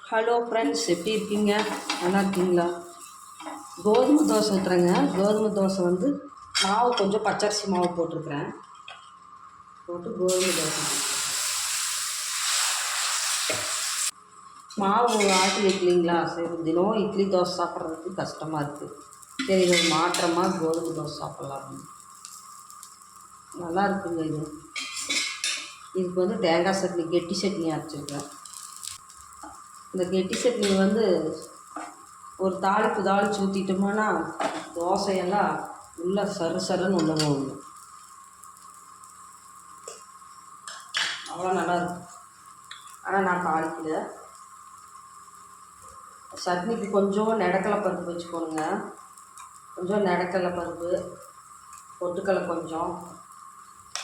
Hello friends, எப்படி இருக்கீங்க? நல்லா இருக்கீங்களா? கோதுமை தோசை ஊற்றுறேங்க. கோதுமை தோசை வந்து மாவு கொஞ்சம் பச்சரிசி மாவு போட்டிருக்கிறேன். போட்டு கோதுமை தோசை மாவு ஆட்டி வைக்கலிங்களா? சரி, தினம் இட்லி தோசை சாப்பிட்றதுக்கு கஷ்டமாக இருக்குது. சரி, இது ஒரு மாற்றமாக கோதுமை தோசை சாப்பிட்லாம். நல்லா இருக்குங்க. இதுக்கு வந்து தேங்காய் சட்னி, கெட்டி சட்னி அரைச்சிருக்கேன். இந்த கெட்டி சட்னி வந்து ஒரு தாளிச்சு ஊற்றிட்டோம்னா தோசையெல்லாம் உள்ளே சரு சருன்னு உள்ள போகுங்க. அவ்வளோ நல்லாயிருக்கும். ஆனால் நான் தாளிக்கல. சட்னிக்கு கொஞ்சம் நெடக்கடலை பருப்பு வச்சுக்கோணுங்க. கொஞ்சம் நெடக்கடலை பருப்பு, பொட்டுக்கடலை கொஞ்சம்,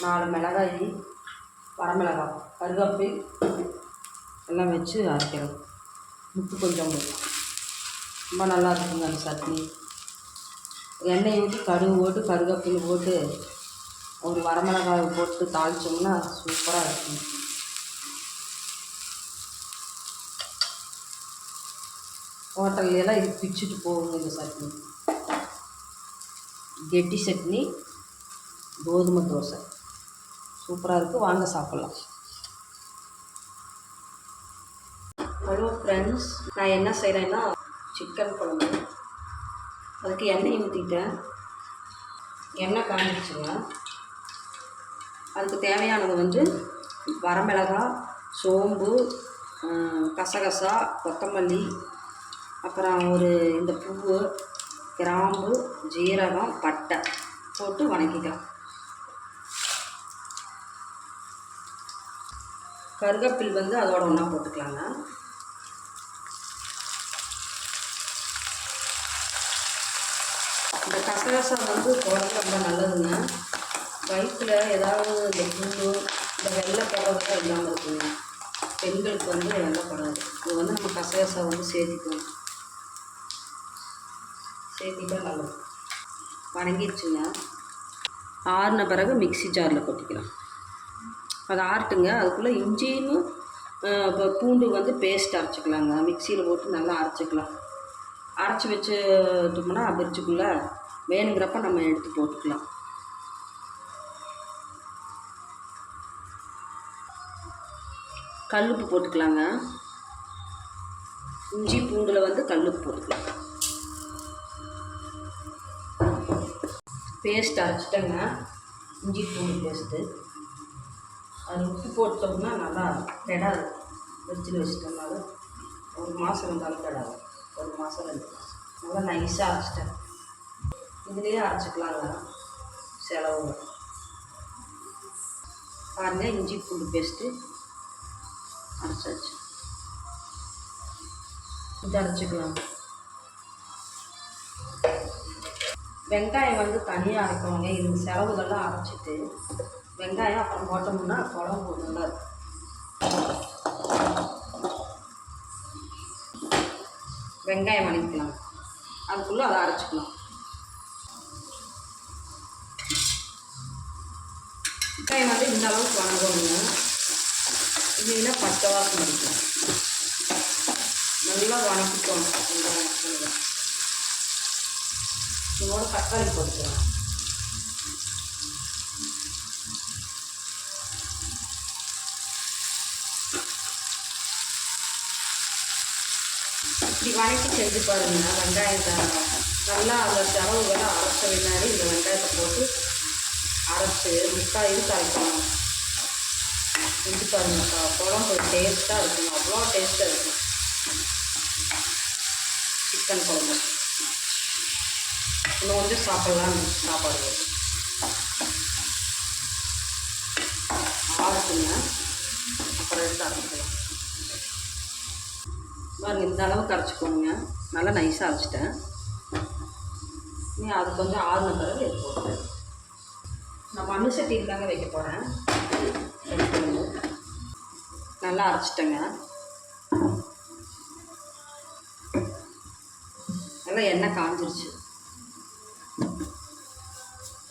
4 மிளகாய், வரமிளகாய், கருவேப்பிலை எல்லாம் வச்சு அரைக்கிறோம். உப்பு கொஞ்சம் போடும். ரொம்ப நல்லா இருக்குங்க அந்த சட்னி. எண்ணெய் ஊற்றி கடுகு போட்டு கருவேப்பிலை போட்டு ஒரு வரமிளகாய் போட்டு தாளித்தோம்னா சூப்பராக இருக்கும். ஹோட்டல்லாம் இது பிச்சுட்டு போகுங்க இந்த சட்னி. கெட்டி சட்னி, கோதுமை தோசை சூப்பராக இருக்குது. வாங்க சாப்பிட்லாம். ஹலோ ஃப்ரெண்ட்ஸ், நான் என்ன செய்கிறேன்னா சிக்கன் குழம்பு. அதுக்கு எண்ணெய் ஊற்றிட்டேன். எண்ணெய் காஞ்சிடுச்சுங்க. அதுக்கு தேவையானது வந்து வரமிளகாய், சோம்பு, கசகசா, கொத்தமல்லி, அப்புறம் ஒரு இந்த பூவு, கிராம்பு, ஜீரகம், பட்டை போட்டு வணக்கிக்கலாம். கருவேப்பில் வந்து அதோட ஒன்றா போட்டுக்கலாங்க. இந்த கசகசா வந்து குழம்பு ரொம்ப நல்லதுங்க. வயிற்றில் ஏதாவது இந்த புண்ணு, இந்த வெள்ளைப்படம் இல்லாமல் இருக்குங்க. பெண்களுக்கு வந்து வெள்ளைப்படாது. இது வந்து நம்ம கசகசா வந்து சேர்த்திக்கணும். சேர்த்திட்டா நல்லது. வணங்கிடுச்சுங்க. ஆறின பிறகு மிக்சி ஜாரில் கொட்டிக்கலாம். அது ஆறட்டுங்க. அதுக்குள்ளே இஞ்சின்னு இப்போ பூண்டு வந்து பேஸ்ட் அரைச்சிக்கலாங்க. மிக்சியில் போட்டு நல்லா அரைச்சிக்கலாம். அரைச்சி வச்சுட்டோம்னா பிரிட்ஜுக்குள்ளே வேணுங்கிறப்ப நம்ம எடுத்து போட்டுக்கலாம். கல்லுப்பு போட்டுக்கலாங்க. இஞ்சி பூண்டில் வந்து கல்லுப்பு போட்டுக்கலாம். பேஸ்ட் அரைச்சிட்டேங்க. இஞ்சி பூண்டு பேஸ்ட்டு அது உப்பு போட்டோம்னா நல்லா கெடாது. ஃப்ரிட்ஜில் வச்சுட்டோம்னாலும் 1 மாதம் இருந்தாலும் கெடாது. 1 மாதம் 2 மாதம் நல்லா நைஸாக அரைச்சிட்டேன். இதுலேயே அரைச்சிக்கலாங்க. செலவு பாருங்கள். இஞ்சி பூண்டு பேஸ்ட்டு அரைச்சாச்சு. இது அரைச்சிக்கலாம். வெங்காயம் வந்து தனியாக அரைக்கணுங்க. இது செலவுகள்லாம் அரைச்சிட்டு வெங்காயம் அப்புறம் போட்டோம்னா குழம்பு நல்லா இருக்கும். வெங்காயம் வதக்கிக்கலாம். அதுக்குள்ளே அதை அரைச்சிக்கலாம். வெங்காயம் வந்து இந்த அளவுக்கு வணங்கணுங்க. இல்லைன்னா பச்சை வாசம் அடிக்கும். நல்லா வணக்கிக்கணும். வெங்காயம் இதோட தக்காளி போட்டுக்கலாம். இப்படி வணக்கி செஞ்சு பாருங்க. வெங்காயத்தை நல்லா அந்த செலவுகளை அரைச்ச பின்னாடி இந்த வெங்காயத்தை போட்டு அரைச்சி முக்கால் இது அரைக்கணும். செஞ்சு பாருங்கக்கா. குழம்பு டேஸ்ட்டாக இருக்குங்க. அவ்வளோ டேஸ்ட்டாக இருக்கும் சிக்கன் குழம்பு. இன்னும் கொஞ்சம் சாப்பிட்லாம். சாப்பாடு ஆறுக்குங்க. அப்புறம் எடுத்து அரைச்சிக்கலாம். பாருங்கள், இந்த அளவுக்கு அரைச்சிக்கோங்க. நல்லா நைஸாக அரைச்சிட்டேன். அது கொஞ்சம் ஆறுன பிறகு எடுத்து போட்டுறேன். நான் மண் சட்டியில் தாங்க வைக்க போகிறேன். நல்லா அரைச்சிட்டேங்க. நல்லா எண்ணெய் காஞ்சிருச்சு.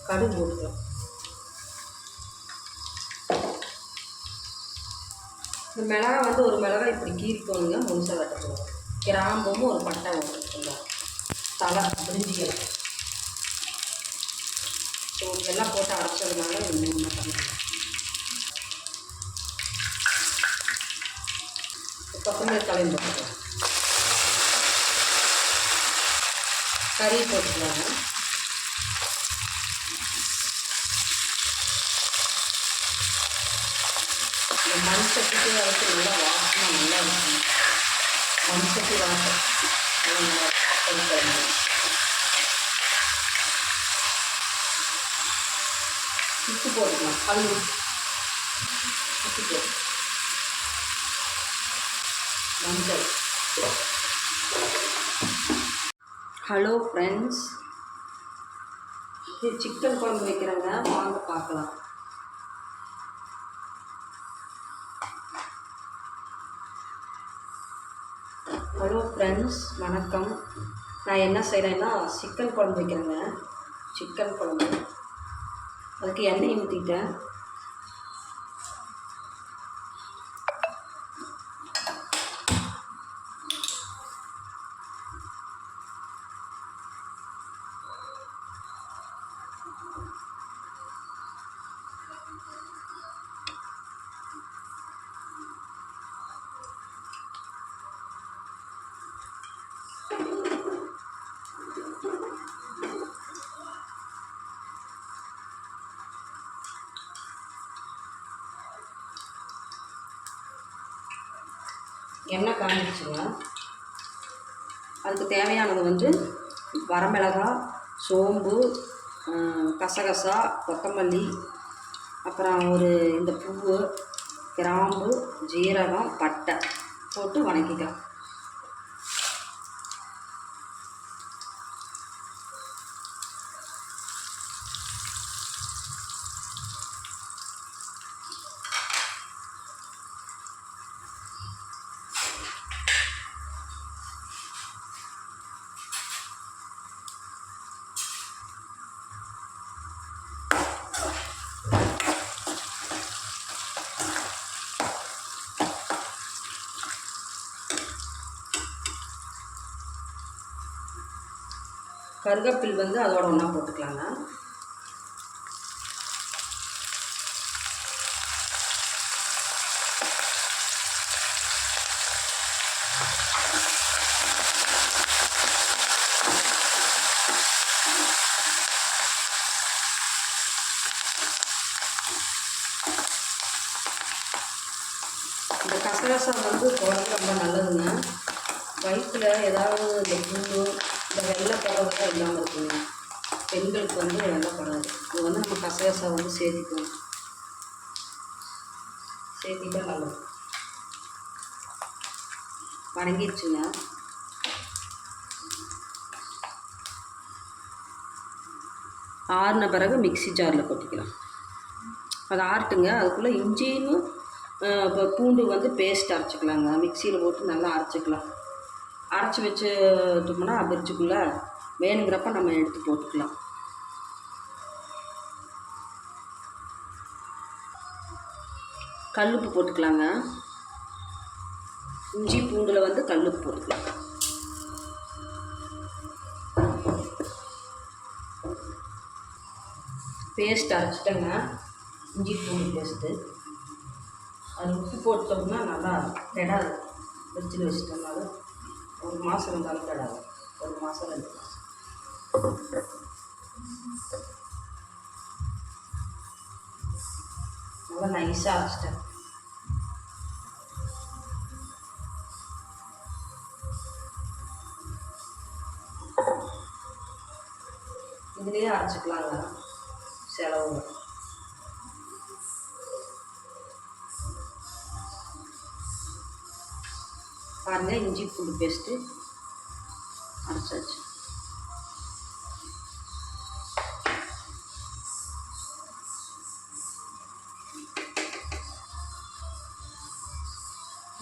கடுகு போட்டுக்கலாம். இந்த மிளகாய் வந்து ஒரு மிளகாய் இப்படி கீறிக்கோங்க, முழுசாக வெட்டணும். கிராம்பும் ஒரு பட்டை வச்சுக்கோங்க, தலை பிரிஞ்சிக்கலாம். ஸோ இதெல்லாம் போட்டு அரைச்சதுனால இது 3 பண்ணலாம். கொத்தமல்லி தலையும் போட்டுக்கலாம், கறி போட்டுக்கலாங்க. இந்த மண் சட்டிக்கு அதுக்கு நல்லா வாசனை நல்லா இருக்கும். மண் சட்டி வாசம் நல்லா உப்பு போட்டுக்கலாம், கல் உப்பு போட்டு மஞ்சள். ஹலோ ஃப்ரெண்ட்ஸ், இது சிக்கன் குழம்பு வைக்கிறேங்க, வாங்க பார்க்கலாம். ஹலோ ஃப்ரெண்ட்ஸ், வணக்கம். நான் என்ன செய்கிறேன்னா சிக்கன் குழம்பு வைக்கிறேங்க. சிக்கன் குழம்பு அதுக்கு எண்ணெய் ஊற்றிட்டேன். எண்ணெய் காஞ்சிடுச்சுங்க. அதுக்கு தேவையானது வந்து வரமிளகாய், சோம்பு, கசகசா, கொத்தமல்லி, அப்புறம் ஒரு இந்த பூவு, கிராம்பு, ஜீரகம், பட்டை போட்டு வணக்கிக்கலாம். கருவேப்பில் வந்து அதோட ஒன்றா போட்டுக்கலாங்க. இந்த கசகசா வந்து குழம்பு ரொம்ப நல்லதுங்க. வயிற்றில் ஏதாவது இந்த புண்ணு, இந்த வெள்ளைப்படம் இல்லாமல் இருக்குங்க. பெண்களுக்கு வந்து வெள்ளைப்படாது. இது வந்து நம்ம கசகசா வந்து சேர்த்திக்கணும், சேர்த்திட்டா நல்லது. வணங்கிடுச்சுங்க. ஆறின பிறகு மிக்சி ஜாரில் கொட்டிக்கலாம். அது ஆறட்டுங்க. அதுக்குள்ளே இஞ்சின்னு இப்போ பூண்டு வந்து பேஸ்ட் அரைச்சிக்கலாங்க. மிக்சியில் போட்டு நல்லா அரைச்சிக்கலாம். அரைச்சி வச்சுட்டோம்னா பிரிட்ஜுக்குள்ளே வேணுங்கிறப்ப நம்ம எடுத்து போட்டுக்கலாம். கல்லுப்பு போட்டுக்கலாங்க. இஞ்சி பூண்டில் வந்து கல்லுப்பு போட்டுக்கலாம். பேஸ்ட் அரைச்சிட்டேங்க, இஞ்சி பூண்டு பேஸ்ட்டு. அது உப்பு போட்டோம்னா நல்லா கெடாது. ஃப்ரிட்ஜில் வச்சுட்டோம்னால 1 மாதம் இருந்தாலும் கெடாது. 1 மாதம் 2 மாதம். நல்லா நைஸாக அரைச்சிட்டேன். இதுலேயே அரைச்சிக்கலாங்க, செலவு. பாருங்கள், இஞ்சி பூண்டு பேஸ்ட்டு அரைச்சாச்சு.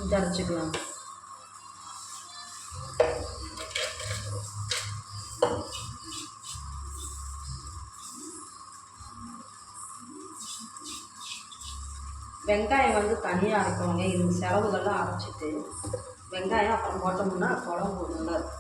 இது அரைச்சிக்கலாம். வெங்காயம் வந்து தனியாக அரைக்கணுங்க. இது செலவுகள்லாம் அரைச்சிட்டு வெங்காயம் அப்புறம் போட்டோம்னா குழம்பு நல்லா இருக்கும்.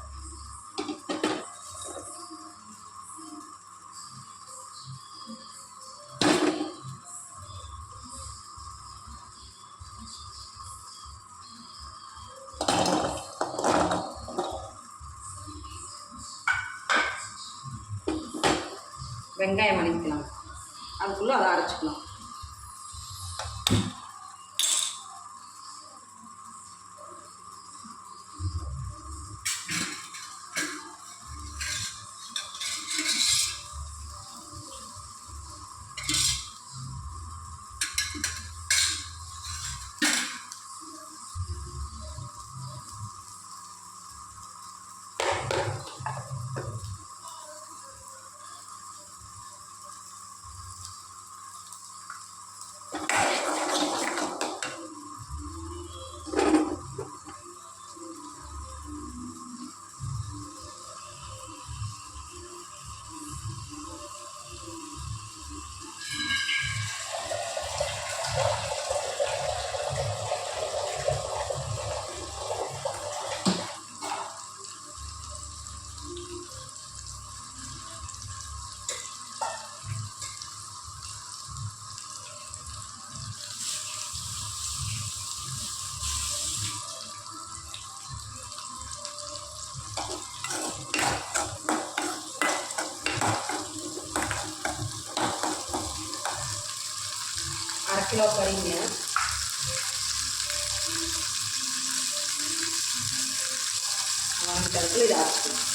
வெங்காயம் வதக்கிக்கலாம், அதுக்குள்ளே அதை அரைச்சிக்கலாம். அரை கிலோ கறிங்க. வாங்கிக்கிறதுக்கு இது அரைச்சிக்கலாம்.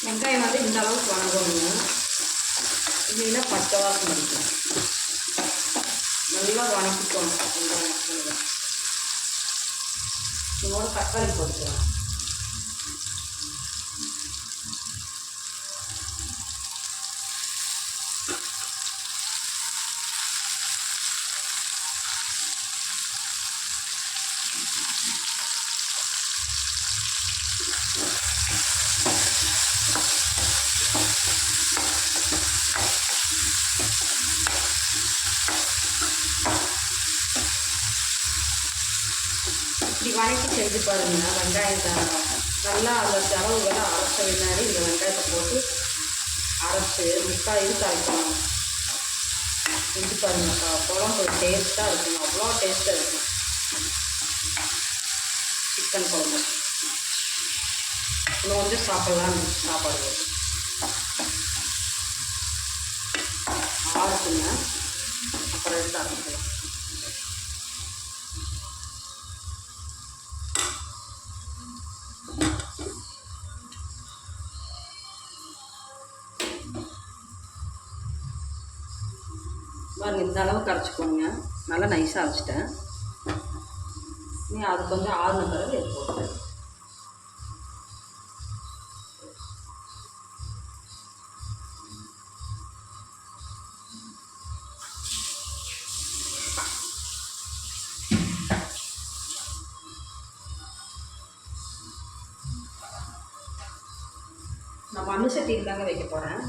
வெங்காயம் வந்து இந்த அளவுக்கு வணங்கணுங்க. இல்லைன்னா பச்சை வாசம் அடிக்கும். நல்லா வணக்கிக்கணும் வெங்காயம். இதோட தக்காளி போட்டுக்கலாம். இப்படி வணக்கி செஞ்சு பாருங்க. வெங்காயத்தை நல்லா அந்த செலவுகளை அரைச்ச பின்னாடி இந்த வெங்காயத்தை போட்டு அரைச்சி முக்கால் இது அரைக்கணும். செஞ்சு பாருங்கக்கா, குழம்பு டேஸ்ட்டாக இருக்குங்க. அவ்வளோ டேஸ்ட்டாக இருக்கும் சிக்கன் குழம்பு. இன்னும் கொஞ்சம் சாப்பிட்லான்னு சாப்பாடு ஆறுக்குங்க. அப்புறம் எடுத்து அரைச்சிக்கலாம். பாருங்கள், இந்த அளவுக்கு அரைச்சிக்கோங்க. நல்லா நைஸாக அரைச்சிட்டேன். நீ அது கொஞ்சம் ஆறுன பிறகு எடுத்து போட்டு நான் மண் சட்டியில் தாங்க வைக்க போகிறேன்.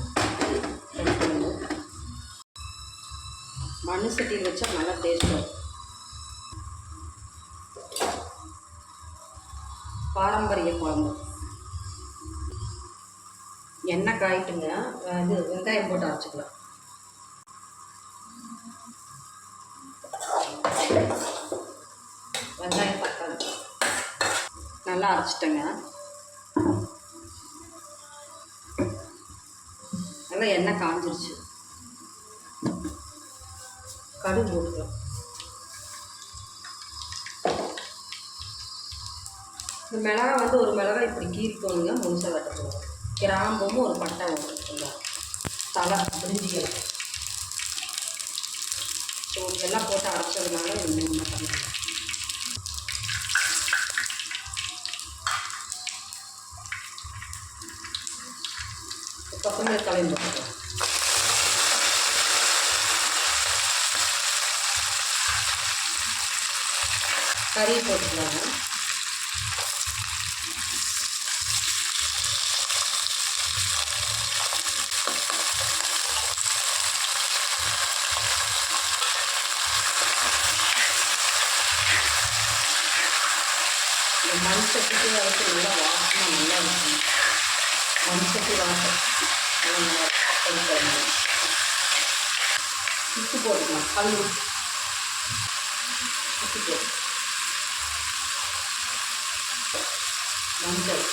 மண் சட்டியில் வச்சா நல்லா டேஸ்ட் வரும். பாரம்பரிய குழம்பு. எண்ணெய் காயிட்டுங்க. இது வெங்காயம் போட்டு அரைச்சிக்கலாம். வெங்காயம் தக்காளி நல்லா அரைச்சிட்டேங்க. நல்லா எண்ணெய் காஞ்சிருச்சு. கடுகு போட்டுக்கலாம். இந்த மிளகாய் வந்து ஒரு மிளகாய் இப்படி கீரிக்கோணுங்க. முழுசாக வெட்டணும். கிராம்பும் ஒரு பட்டை போட்டுக்கோங்க. தலை பிரிஞ்சிக்கலாம். ஸோ இதெல்லாம் போட்டு அரைச்சதுனால இது மூணு பண்ணலாம். கொத்தமல்லி தலையும் போட்டுக்கலாம். கறி போட்டுக்கலாங்க. மண் சட்டிக்கு வரைக்கும் நல்லா வாசமாக நல்லா இருக்கும். மண் சட்டி வாசம் நல்லா பண்ணிக்கலாம். உப்பு போட்டுக்கலாம். கல் உப்பு போட்டு மஞ்சள்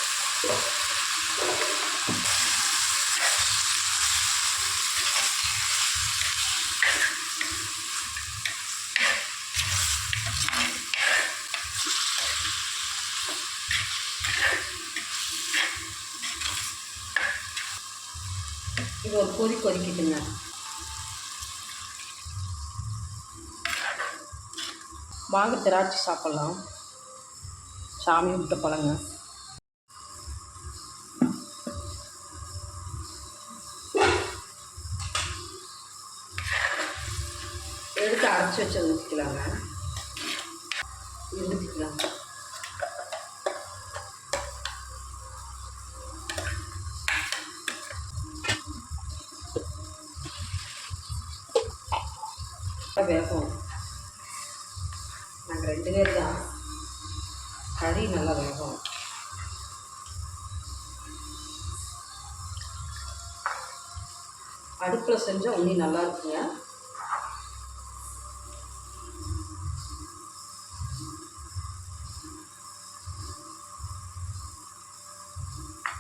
இது ஒரு கொதிக்கிட்டுங்க. வாங்க திராட்சை சாப்பிட்லாம். சாமி விட்ட பழங்க. எடுத்து அரைச்சி வச்சு ஊற்றிக்கலாங்க. ஊற்றிக்கலாம். வேகும். நாங்கள் 2 பேர் தான். கறி நல்லா வேகும். அடுப்பில் செஞ்சால் இன்னும் நல்லா இருக்குங்க.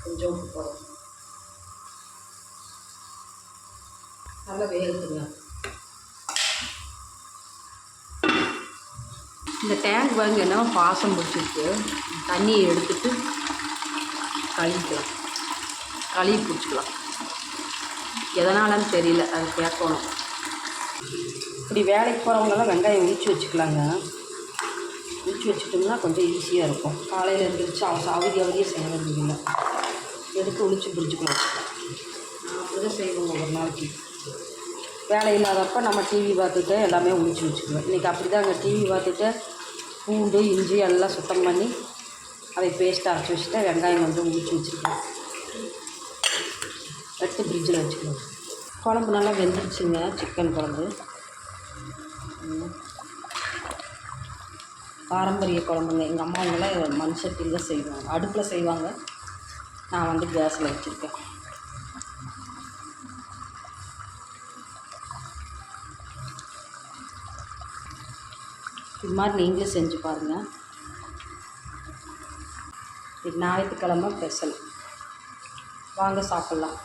கொஞ்சம் உப்பு போடும். நல்லா வேகுதுங்க. இந்த டேங்க் வாங்கினா பாசம் பிடிச்சிருக்கு. தண்ணியை எடுத்துட்டு கழுவிக்கலாம். கழுவி பிடிச்சிக்கலாம். எதனாலன்னு தெரியல, அது கேட்கணும். இப்படி வேலைக்கு போகிறவங்களாம் வெங்காயம் உரித்து வச்சுக்கலாங்க. உரித்து வச்சுட்டோம்னா கொஞ்சம் ஈஸியாக இருக்கும். காலையில் எழுந்திரிச்சு அவதியாக செய்ய வேண்டியதில்லை. எடுத்து உரித்து பிடிச்சிக்கலாம் வச்சுக்கலாம். நான் அப்படி தான் செய்வோங்க. ஒரு நாளைக்கு வேலை இல்லாதப்போ நம்ம டிவி பார்த்துட்டு எல்லாமே உரித்து வச்சுக்குவேன். இன்றைக்கி அப்படி தான் அங்கே டிவி பார்த்துட்டு பூண்டு இஞ்சி எல்லாம் சுத்தம் பண்ணி அதை பேஸ்ட்டாக அரைச்சி வச்சுட்டு வெங்காயம் கொஞ்சம் உரித்து வச்சுருக்கேன். எடுத்து ஃப்ரிட்ஜில் வச்சுக்கலாம். குழம்பு நல்லா வெந்துருச்சுங்க. சிக்கன் குழம்பு பாரம்பரிய குழம்புங்க. எங்கள் அம்மாவங்களாம் மண் சட்டியில் தான் செய்வாங்க. அடுப்பில் செய்வாங்க. நான் வந்து கேஸில் வச்சுருக்கேன். இது மாதிரி நீங்களும் செஞ்சு பாருங்கள். இது ஞாயிற்றுக்கிழமை ஸ்பெஷல். வாங்க சாப்பிட்லாம்.